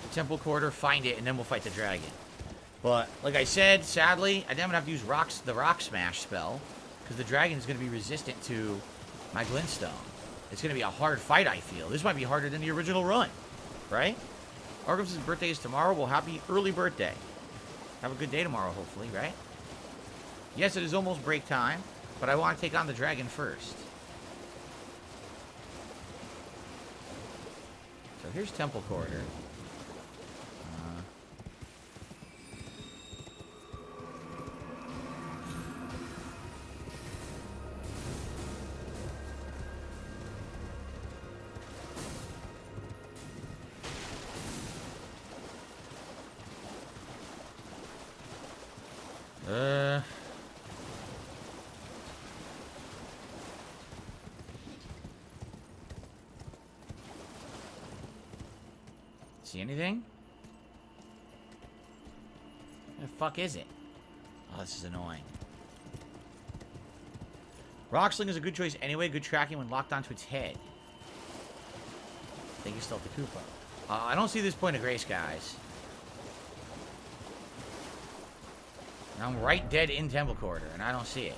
Speaker 1: to Temple Quarter, find it, and then we'll fight the dragon. But, like I said, sadly, I'm going to have to use the Rock Smash spell, because the dragon is going to be resistant to my glintstone. It's going to be a hard fight, I feel. This might be harder than the original run, right? Argus' birthday is tomorrow. Well, happy early birthday. Have a good day tomorrow, hopefully, right? Yes, it is almost break time, but I want to take on the dragon first. So here's Temple Quarter. See anything? Where the fuck is it? Oh, this is annoying. Rocksling is a good choice anyway. Good tracking when locked onto its head. Thank you, Stealthy Koopa. I don't see this point of grace, guys. I'm right dead in Temple Quarter, and I don't see it.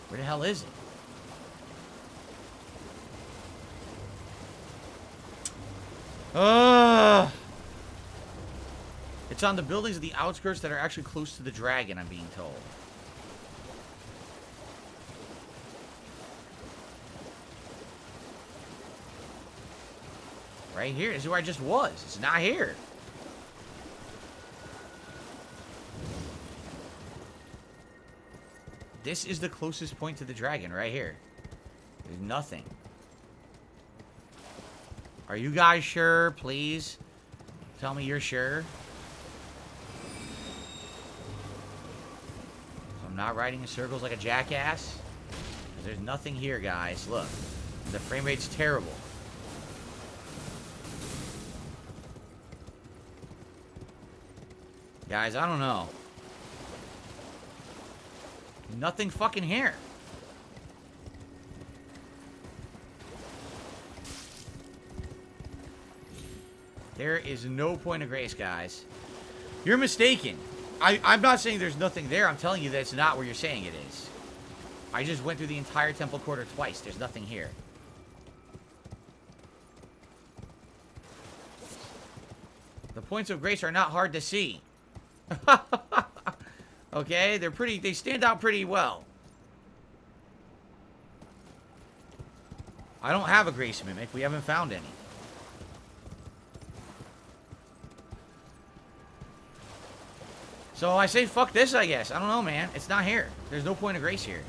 Speaker 1: Where the hell is it? It's on the buildings of the outskirts that are actually close to the dragon, I'm being told. Right here. This is where I just was. It's not here. This is the closest point to the dragon, right here. There's nothing. Are you guys sure? Please tell me you're sure. So I'm not riding in circles like a jackass. There's nothing here, guys. Look. The frame rate's terrible. Guys, I don't know. Nothing fucking here. There is no point of grace, guys. You're mistaken. I'm not saying there's nothing there. I'm telling you that it's not where you're saying it is. I just went through the entire Temple Quarter twice. There's nothing here. The points of grace are not hard to see. Okay, they stand out pretty well. I don't have a grace mimic. We haven't found any. So I say fuck this, I guess. I don't know, man. It's not here. There's no point of grace here.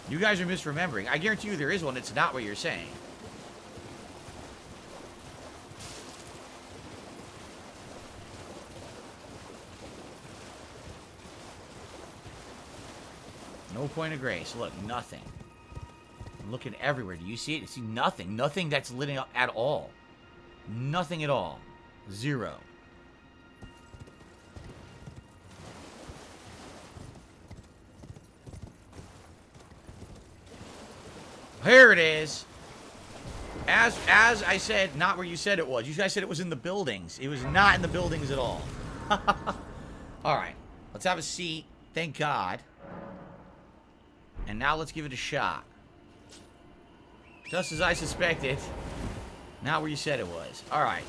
Speaker 1: You guys are misremembering. I guarantee you there is one. It's not what you're saying. No point of grace. Look, nothing. I'm looking everywhere. Do you see it? You see nothing. Nothing that's lit up at all. Nothing at all. Zero. Here it is. As I said, not where you said it was. You guys said it was in the buildings. It was not in the buildings at all. Alright. Let's have a seat. Thank God. And now let's give it a shot. Just as I suspected. Not where you said it was. Alright.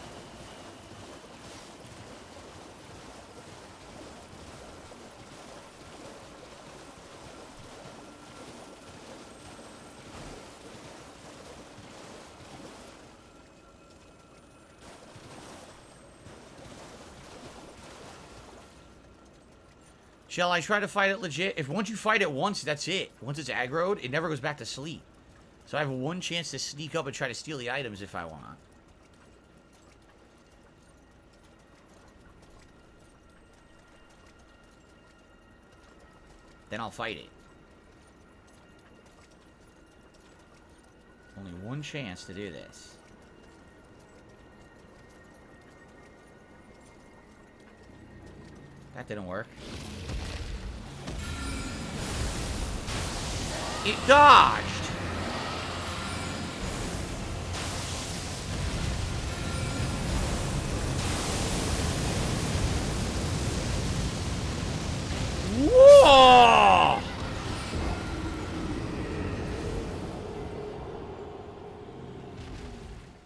Speaker 1: Shall I try to fight it legit? If once you fight it once, that's it. Once it's aggroed, it never goes back to sleep. So I have one chance to sneak up and try to steal the items if I want. Then I'll fight it. Only one chance to do this. That didn't work. It dodged! Whoa!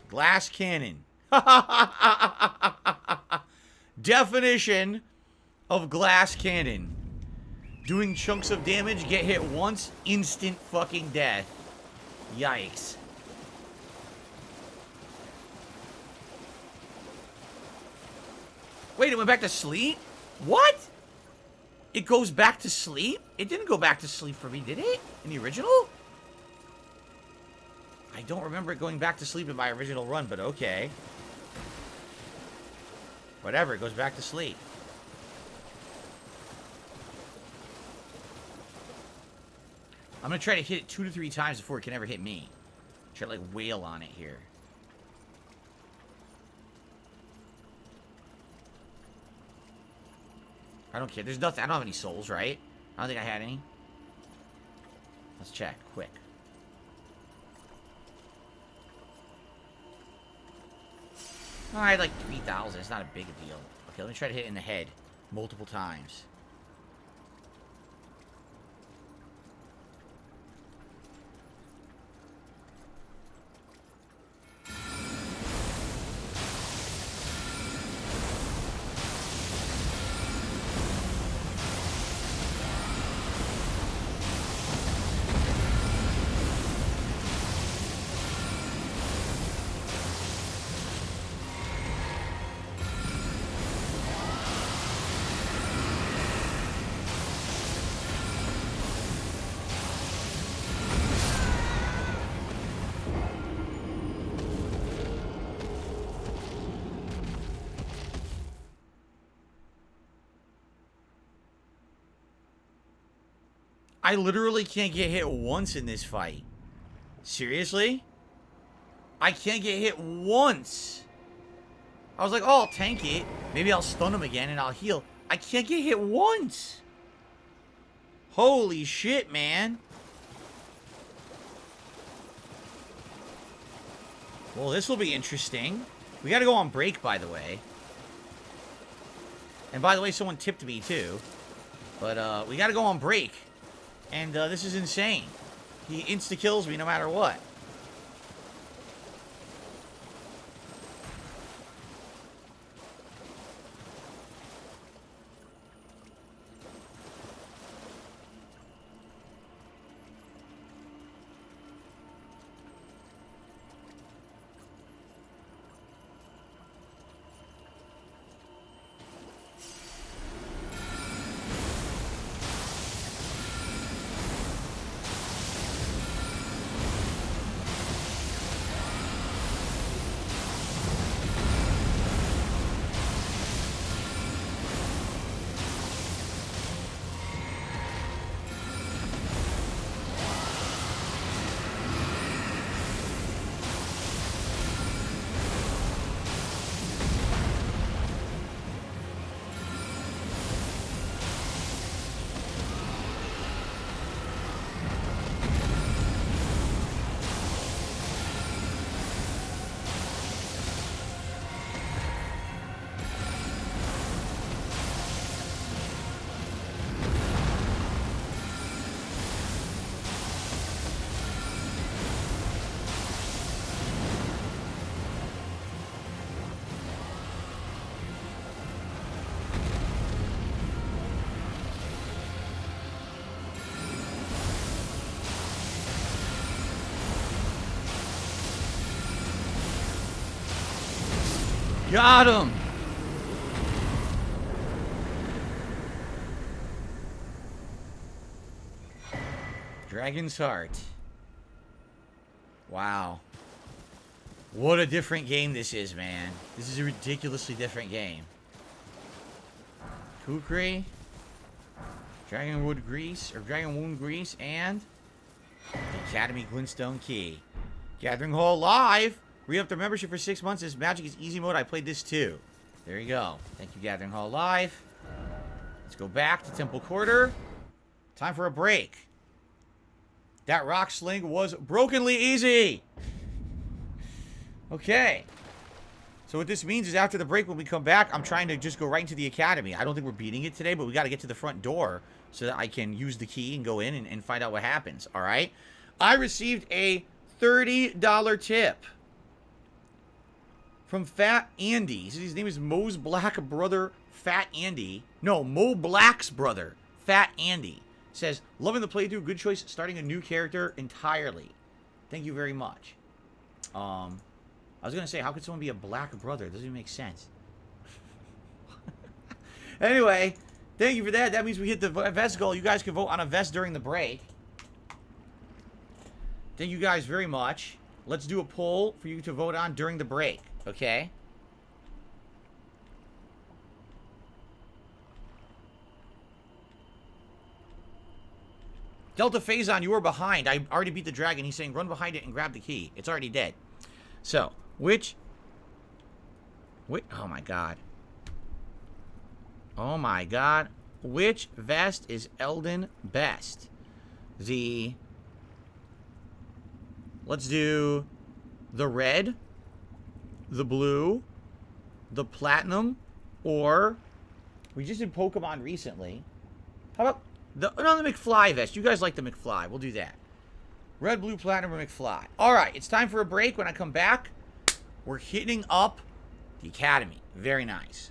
Speaker 1: Glass cannon. Definition of glass cannon. Doing chunks of damage, get hit once, instant fucking death. Yikes. Wait, it went back to sleep? What? It goes back to sleep? It didn't go back to sleep for me, did it? In the original? I don't remember it going back to sleep in my original run, but okay. Whatever, it goes back to sleep. I'm gonna try to hit it 2 to 3 times before it can ever hit me. Try to, like, wail on it here. I don't care. There's nothing. I don't have any souls, right? I don't think I had any. Let's check, quick. Alright, like 3,000. It's not a big deal. Okay, let me try to hit it in the head multiple times. I literally can't get hit once in this fight. Seriously? I can't get hit once. I was like, oh, I'll tank it. Maybe I'll stun him again and I'll heal. I can't get hit once. Holy shit, man. Well, this will be interesting. We gotta go on break, by the way. And by the way, someone tipped me, too. But, we gotta go on break. And, this is insane. He insta-kills me no matter what. Got him! Dragon's Heart. Wow. What a different game this is, man. This is a ridiculously different game. Kukri, Dragonwood Grease, or Dragonwound Grease, and the Academy Glintstone Key. Gathering Hall Live! Re-up their membership for 6 months. This Magic is easy mode. I played this too. There you go. Thank you, Gathering Hall Live. Let's go back to Temple Quarter. Time for a break. That rock sling was brokenly easy. Okay. So what this means is after the break, when we come back, I'm trying to just go right into the Academy. I don't think we're beating it today, but we got to get to the front door so that I can use the key and go in and find out what happens. All right? I received a $30 tip from Fat Andy. His name is Mo's Black brother, Fat Andy. No, Mo Black's brother, Fat Andy. Says, loving the playthrough, good choice, starting a new character entirely. Thank you very much. I was going to say, how could someone be a black brother? It doesn't even make sense. Anyway, thank you for that. That means we hit the vest goal. You guys can vote on a vest during the break. Thank you guys very much. let's do a poll for you to vote on during the break, okay? Delta Phazon, you were behind. I already beat the dragon. He's saying run behind it and grab the key. It's already dead. So, oh my god. Oh my god. Which vest is Elden best? Let's do the red, the blue, the platinum, or we just did Pokemon recently. How about the McFly vest? You guys like the McFly. We'll do that. Red, blue, platinum, or McFly. Alright, it's time for a break. When I come back, we're hitting up the Academy. Very nice.